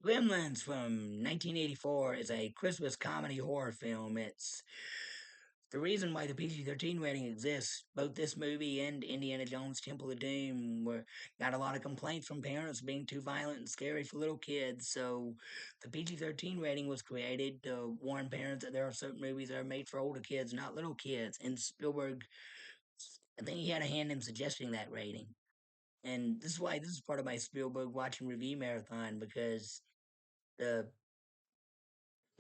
Gremlins from 1984 is a Christmas comedy horror film. It's the reason why the PG-13 rating exists. Both this movie and Indiana Jones Temple of Doom got a lot of complaints from parents being too violent and scary for little kids. So the PG-13 rating was created to warn parents that there are certain movies that are made for older kids, not little kids. And Spielberg, I think he had a hand in suggesting that rating. And this is why this is part of my Spielberg watch and review marathon because the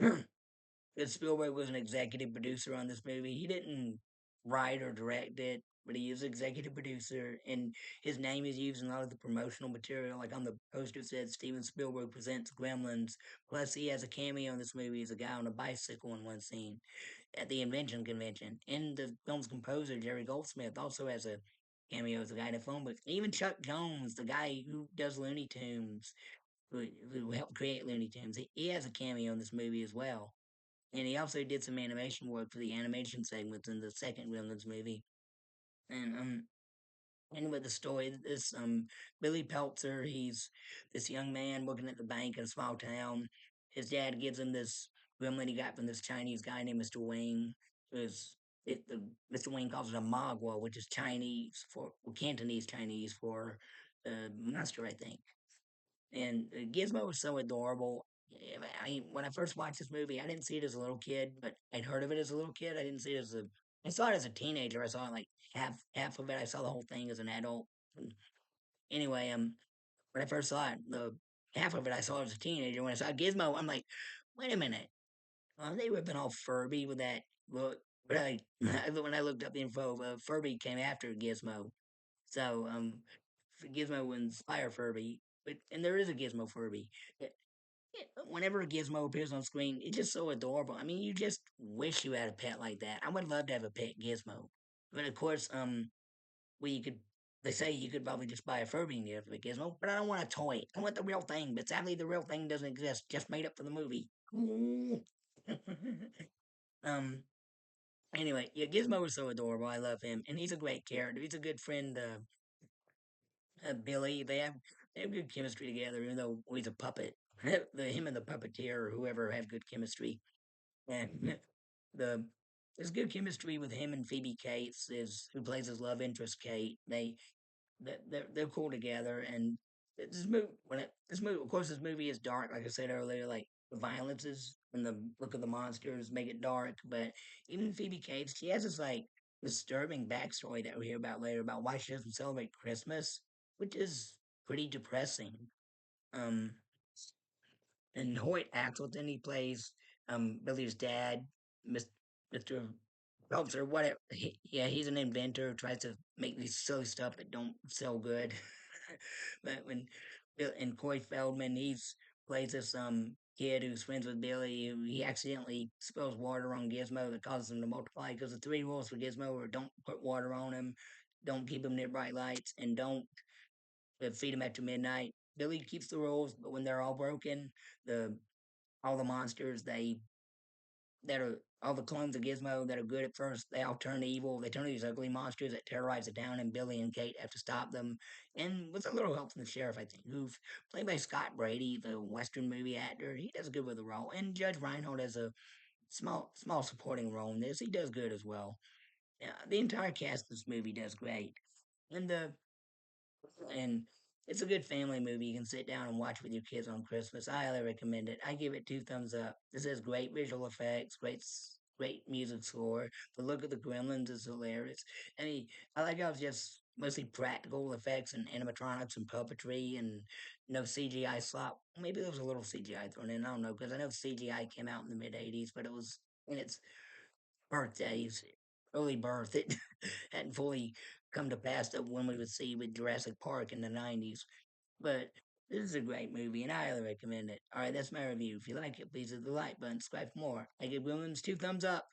that Spielberg was an executive producer on this movie. He didn't write or direct it, but he is executive producer, and his name is used in a lot of the promotional material. Like on the poster, it said Steven Spielberg presents Gremlins. Plus, he has a cameo in this movie as a guy on a bicycle in one scene at the Invention Convention. And the film's composer, Jerry Goldsmith, also has a cameo as a guy in the phone book. Even Chuck Jones, the guy who does Looney Tunes, who, who helped create Looney Tunes, he has a cameo in this movie as well. And he also did some animation work for the animation segments in the second Gremlins movie. And anyway, the story this Billy Peltzer, he's this young man working at the bank in a small town. His dad gives him this gremlin he got from this Chinese guy named Mr. Wing. Is Mr. Wing calls it a magua, which is Chinese for Cantonese Chinese for monster, I think. And Gizmo was so adorable. When I first watched this movie, I didn't see it as a little kid, but I'd heard of it as a little kid. I didn't see it as a. I saw it as a teenager. I saw it like half of it. I saw the whole thing as an adult. And anyway, when I first saw it, the half of it I saw as a teenager. When I saw Gizmo, I'm like, wait a minute, they ripping off Furby with that look. But when I looked up the info, Furby came after Gizmo. So Gizmo wins Fire Furby, but and there is a Gizmo Furby. Whenever a Gizmo appears on screen, it's just so adorable. I mean, you just wish you had a pet like that. I would love to have a pet Gizmo, but of course, well, you could. They say you could probably just buy a Furby and get a Gizmo, but I don't want a toy. I want the real thing. But sadly, the real thing doesn't exist. Just made up for the movie. um. Anyway, yeah, Gizmo is so adorable. I love him, and he's a great character. He's a good friend. Billy, they have good chemistry together, even though he's a puppet. Him and the puppeteer or whoever have good chemistry, and the there's good chemistry with him and Phoebe Cates, is who plays his love interest Kate. They're cool together, and this movie, of course, this movie is dark. Like I said earlier, like the violences and the look of the monsters make it dark. But even Phoebe Cates, she has this like disturbing backstory that we hear about later about why she doesn't celebrate Christmas, which is pretty depressing. Um, and Hoyt Axelton, he plays Billy's dad, Mr. Phelps or whatever. Yeah, he's an inventor, tries to make these silly stuff that don't sell good. But when Bill and Corey Feldman, he's plays this kid who's friends with Billy. He accidentally spills water on Gizmo that causes him to multiply. Because the three rules for Gizmo are: don't put water on him, don't keep him near bright lights, and don't feed him after midnight. Billy keeps the rules, but when they're all broken, the all the monsters that are all the clones of Gizmo that are good at first, they all turn evil. They turn into these ugly monsters that terrorize the town, and Billy and Kate have to stop them. And with a little help from the sheriff, I think, who's played by Scott Brady, the Western movie actor. He does good with the role. And Judge Reinhold has a small supporting role in this. He does good as well. Yeah, the entire cast of this movie does great. And the and it's a good family movie. You can sit down and watch with your kids on Christmas. I highly recommend it. I give it 2 thumbs up. This has great visual effects, great music score. The look of the Gremlins is hilarious. I mean, I like how it's just mostly practical effects and animatronics and puppetry and no CGI slop. Maybe there was a little CGI thrown in. I don't know because I know CGI came out in the mid '80s, but it was in its birthdays, early birth. It hadn't fully come to pass that when we would see with Jurassic Park in the '90s. But this is a great movie, and I highly recommend it. All right, that's my review. If you like it, please hit the like button, subscribe for more. I give Williams 2 thumbs up.